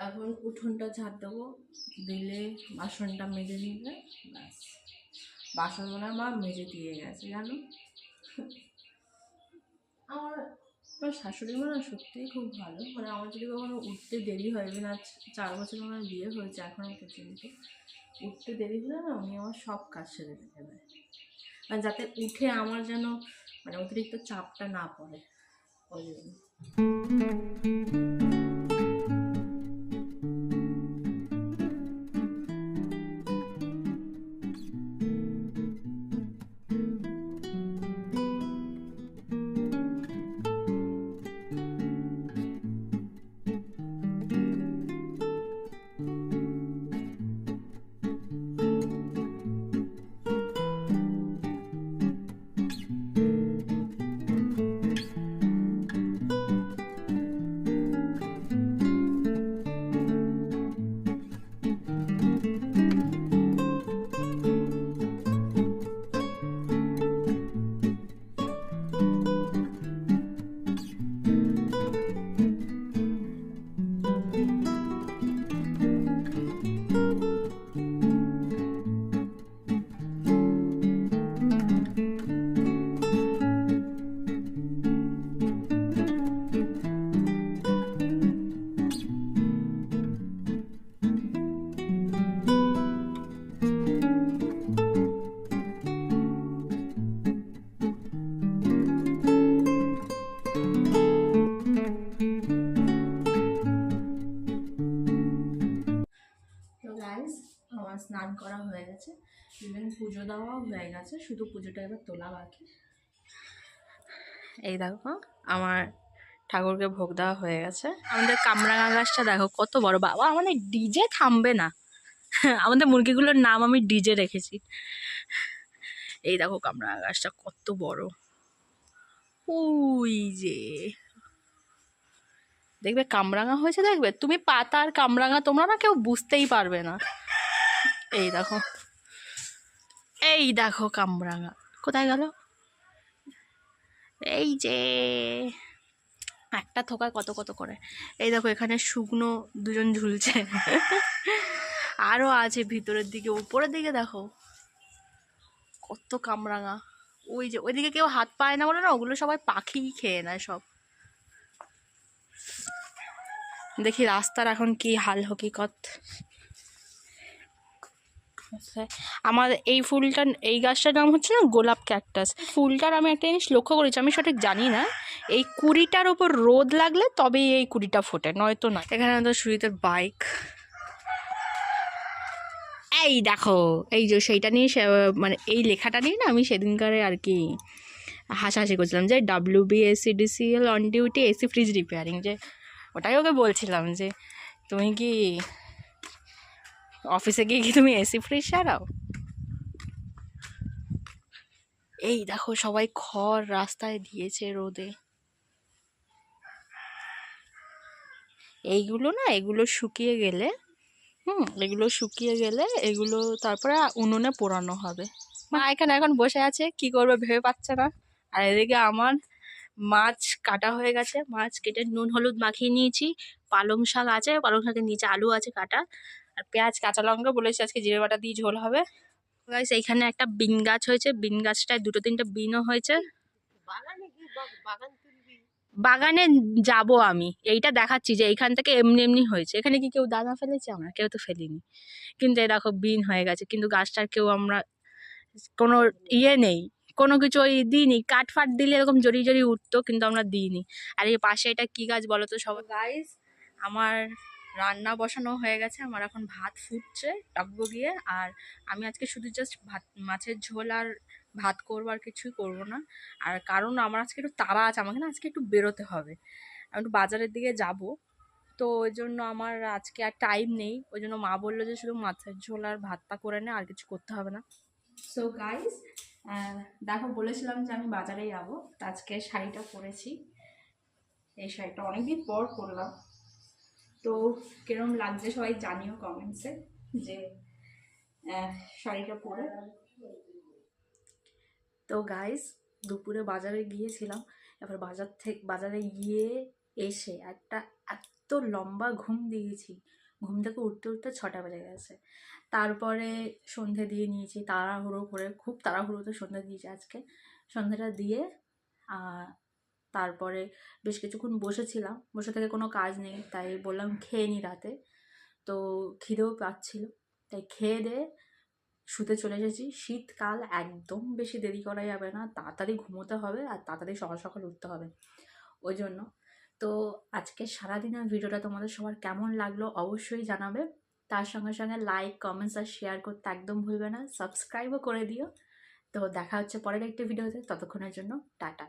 এখন উঠোনটা ঝাড় দেবো, দিলে বাসনটা মেজে নিবে, ব্যাস। বাসন মনে হয় মা মেজে দিয়ে গেছে জানো। আমার শাশুড়ি মা না সত্যিই খুব ভালো, মানে আমার যদি কখনো উঠতে দেরি হয়, না 4 বছর আমার বিয়ে হয়েছে এখনো পর্যন্ত, উঠতে দেরি হলে না উনি আমার সব কাজ সেরে রেখে দেয়, মানে যাতে উঠে আমার যেন মানে অতিরিক্ত চাপটা না পড়ে ওই জন্য। আমার স্নান করা হয়ে গেছে, ইভেন পুজো দেওয়াও হয়ে গেছে, শুধু পুজোটা এবার তোলা বাকি। এই দেখো আমার ঠাকুরকে ভোগ দেওয়া হয়ে গেছে। আমাদের কামরাঙা গাছটা দেখো কত বড়, বাবা আমাদের ডিজে থামবে না। আমাদের মুরগিগুলোর নাম আমি ডিজে রেখেছি। এই দেখো কামরাঙা গাছটা কত বড়, ওই যে দেখবে কামরাঙা হয়েছে, দেখবে তুমি পাতা আর কামরাঙা তোমরা না কেউ বুঝতেই পারবে না। এই দেখো, এই দেখো কামরাঙা কোথায় গেল, এই যে একটা থোকায় কত কত করে। এই দেখো এখানে শুকনো দুজন ঝুলছে, আরো আছে ভিতরের দিকে, উপরের দিকে দেখো কত কামরাঙা। ওই যে ওইদিকে কেউ হাত পায় না বলে না, ওগুলো সবাই পাখি খেয়ে নেয় সব। দেখি রাস্তার এখন কি হাল হকিকত। আমার এই ফুলটা, এই গাছটার নাম হচ্ছে না গোলাপ ক্যাকটাস। ফুলটার আমি একটা জিনিস লক্ষ্য করেছি, আমি সঠিক জানি না, এই কুড়িটার ওপর রোদ লাগলে তবেই এই কুড়িটা ফোটে, নয়তো না। এখানে আমাদের সুজিতের বাইক, এই দেখো এই যে সেইটা নিয়ে মানে এই লেখাটা নিয়ে না আমি সেদিনকারে আর কি হাসাহাসি করছিলাম যে WBSCDCL on duty AC fridge repairing, যে ওটাই ওকে বলছিলাম যে তুমি কি অফিসে গিয়ে কি তুমি এসি ফ্রিজ সারাও। এই দেখো সবাই খড় রাস্তায় দিয়েছে রোদে, এইগুলো না এগুলো শুকিয়ে গেলে এগুলো শুকিয়ে গেলে এগুলো তারপরে উনুনে পোড়ানো হবে। মা এখানে এখন বসে আছে, কি করবে ভেবে পাচ্ছে না। আর এদিকে আমার মাছ কাটা হয়ে গেছে, মাছ কেটে নুন হলুদ মাখিয়ে নিয়েছি, পালং শাক আছে, পালং শাকের নিচে আলু আছে কাটা, আর পেঁয়াজ কাঁচা লঙ্কা বলেছি আজকে জিরে বাটা দিয়ে ঝোল হবে। গাইস এইখানে একটা বিন গাছ হয়েছে, বিন গাছটায় 2-3টে বিনও হয়েছে। বাগানে যাব আমি, এইটা দেখাচ্ছি যে এইখান থেকে এমনি এমনি হয়েছে, এখানে কি কেউ দানা ফেলেছে, আমরা কেউ তো ফেলিনি, কিন্তু এই দেখো বিন হয়ে গেছে, কিন্তু গাছটার কেউ আমরা কোনো ইয়ে নেই, কোনো কিছু ওই দিইনি, কাঠ ফাট দিলে এরকম জড়ি জড়ি উঠতো, কিন্তু আমরা দিইনি। আর এই পাশে এটা কি গাছ বলো তো সবাই। গাইস আমার রান্না বসানো হয়ে গেছে, আমার এখন ভাত ফুটছে টকবগিয়ে, আর আমি আজকে শুধু জাস্ট ভাত, মাছের ঝোল আর ভাত করবো, আর কিছুই করবো না। আর কারণ আমার আজকে একটু তাড়া আছে, আমাকে না আজকে একটু বেরোতে হবে, আমি একটু বাজারের দিকে যাব, তো ওই জন্য আমার আজকে আর টাইম নেই। ওই জন্য মা বললো যে শুধু মাছের ঝোল আর ভাতটা করে নে, আর কিছু করতে হবে না। সো গাইস দেখো বলেছিলাম যে আমি বাজারে যাবো, আজকে শাড়িটা পরেছি, এই শাড়িটা অনেকদিন পর পরলাম, তো কিরম লাগছে সবাই জানিও কমেন্টসে যে শাড়িটা পরে। তো গাইস দুপুরে বাজারে গিয়েছিলাম, এবার বাজারে গিয়ে এসে একটা এত লম্বা ঘুম দিয়েছি, ঘুম থেকে উঠতে উঠতে 6টা বেজে গেছে। তারপরে সন্ধে দিয়ে নিয়েছি তাড়াহুড়ো করে, খুব তাড়াহুড়োতে সন্ধে দিয়েছি আজকে। সন্ধেটা দিয়ে তারপরে বেশ কিছুক্ষণ বসেছিলাম, বসে থেকে কোনো কাজ নেই তাই বললাম খেয়ে নি রাতে। তো খিদেও পাচ্ছিল, তাই খেয়ে দিয়ে শুতে চলে এসেছি। শীতকাল, একদম বেশি দেরি করা যাবে না, তাড়াতাড়ি ঘুমোতে হবে আর তাড়াতাড়ি সকাল সকাল উঠতে হবে ওই জন্য। তো আজকে সারাদিনের ভিডিওটা তোমাদের সবার কেমন লাগলো অবশ্যই জানাবে। তার সঙ্গে সঙ্গে লাইক, কমেন্টস আর শেয়ার করতে একদম ভুলবে না, সাবস্ক্রাইবও করে দিও। তো দেখা হচ্ছে পরের একটি ভিডিওতে, ততক্ষণের জন্য টাটা।